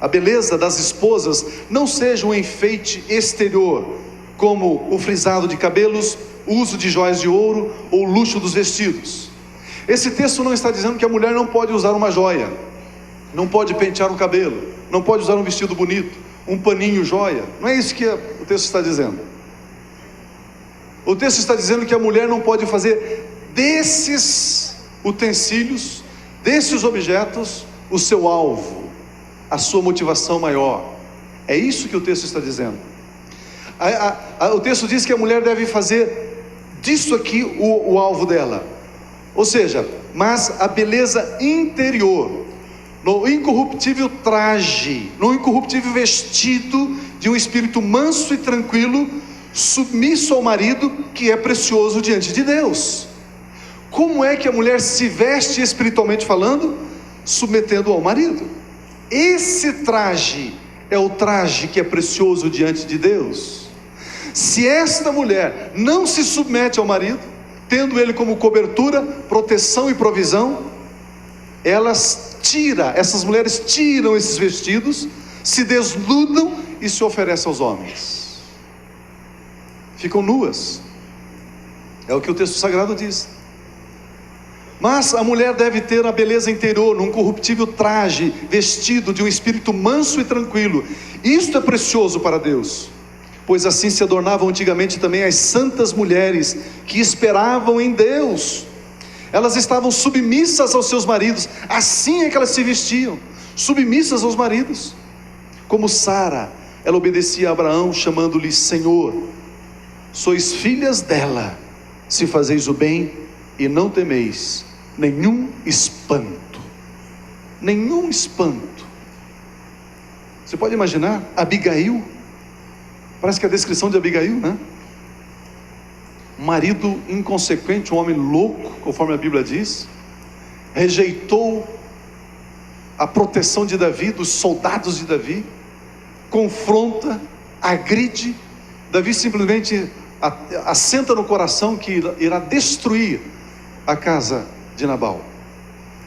A beleza das esposas não seja um enfeite exterior, como o frisado de cabelos, o uso de joias de ouro ou o luxo dos vestidos. Esse texto não está dizendo que a mulher não pode usar uma joia, não pode pentear o cabelo, não pode usar um vestido bonito, um paninho joia. Não é isso que o texto está dizendo. O texto está dizendo que a mulher não pode fazer desses utensílios, desses objetos, o seu alvo, a sua motivação maior. É isso que o texto está dizendo. O texto diz que a mulher deve fazer disso aqui o alvo dela, ou seja, mas a beleza interior, no incorruptível traje, no incorruptível vestido de um espírito manso e tranquilo, submisso ao marido, que é precioso diante de Deus. Como é que a mulher se veste espiritualmente falando? Submetendo ao marido. Esse traje é o traje que é precioso diante de Deus. Se esta mulher não se submete ao marido, tendo ele como cobertura, proteção e provisão, essas mulheres tiram esses vestidos, se desnudam e se oferecem aos homens, ficam nuas. É o que o texto sagrado diz. Mas a mulher deve ter a beleza interior, num corruptível traje, vestido de um espírito manso e tranquilo. Isto é precioso para Deus, pois assim se adornavam antigamente também as santas mulheres que esperavam em Deus. Elas estavam submissas aos seus maridos, assim é que elas se vestiam, submissas aos maridos. Como Sara, ela obedecia a Abraão, chamando-lhe Senhor. Sois filhas dela, se fazeis o bem e não temeis nenhum espanto. Nenhum espanto. Você pode imaginar Abigail? Parece que é a descrição de Abigail, né? Um marido inconsequente, um homem louco, conforme a Bíblia diz, rejeitou a proteção de Davi, dos soldados de Davi, confronta, agride. Davi simplesmente assenta no coração que irá destruir a casa de Nabal.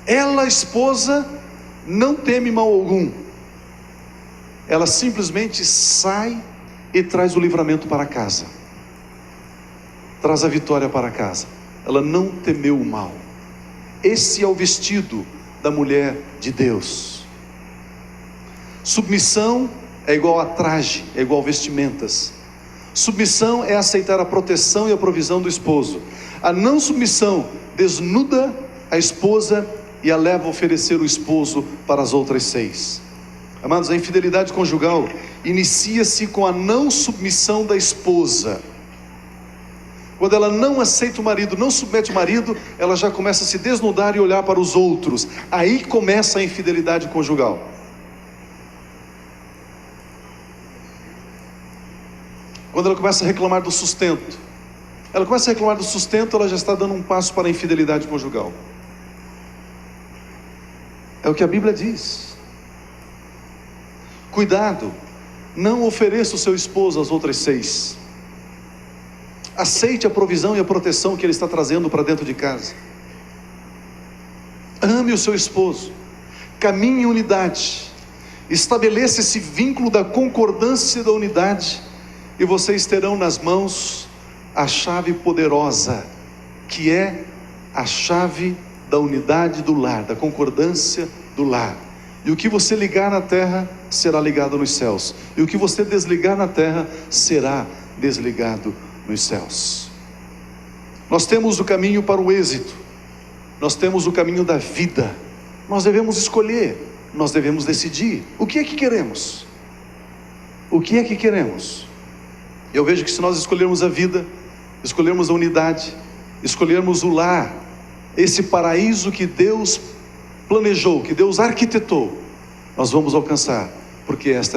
Ela, esposa, não teme mal algum. Ela simplesmente sai e traz o livramento para casa, traz a vitória para casa. Ela não temeu o mal. Esse é o vestido da mulher de Deus. Submissão é igual a traje, é igual a vestimentas. Submissão é aceitar a proteção e a provisão do esposo. A não submissão desnuda a esposa e a leva a oferecer o esposo para as outras 6. Amados, a infidelidade conjugal inicia-se com a não submissão da esposa. Quando ela não aceita o marido, não submete o marido, ela já começa a se desnudar e olhar para os outros. Aí começa a infidelidade conjugal. Quando ela começa a reclamar do sustento, ela já está dando um passo para a infidelidade conjugal. É o que a Bíblia diz. Cuidado, não ofereça o seu esposo às outras 6. Aceite a provisão e a proteção que ele está trazendo para dentro de casa. Ame o seu esposo, caminhe em unidade, estabeleça esse vínculo da concordância e da unidade, e vocês terão nas mãos a chave poderosa, que é a chave da unidade do lar, da concordância do lar. E o que você ligar na terra será ligado nos céus, e o que você desligar na terra será desligado nos céus. Nós temos o caminho para o êxito, nós temos o caminho da vida. Nós devemos escolher, nós devemos decidir o que é que queremos. O que é que queremos? Eu vejo que se nós escolhermos a vida, escolhermos a unidade, escolhermos o lar, esse paraíso que Deus planejou, que Deus arquitetou, nós vamos alcançar, porque esta é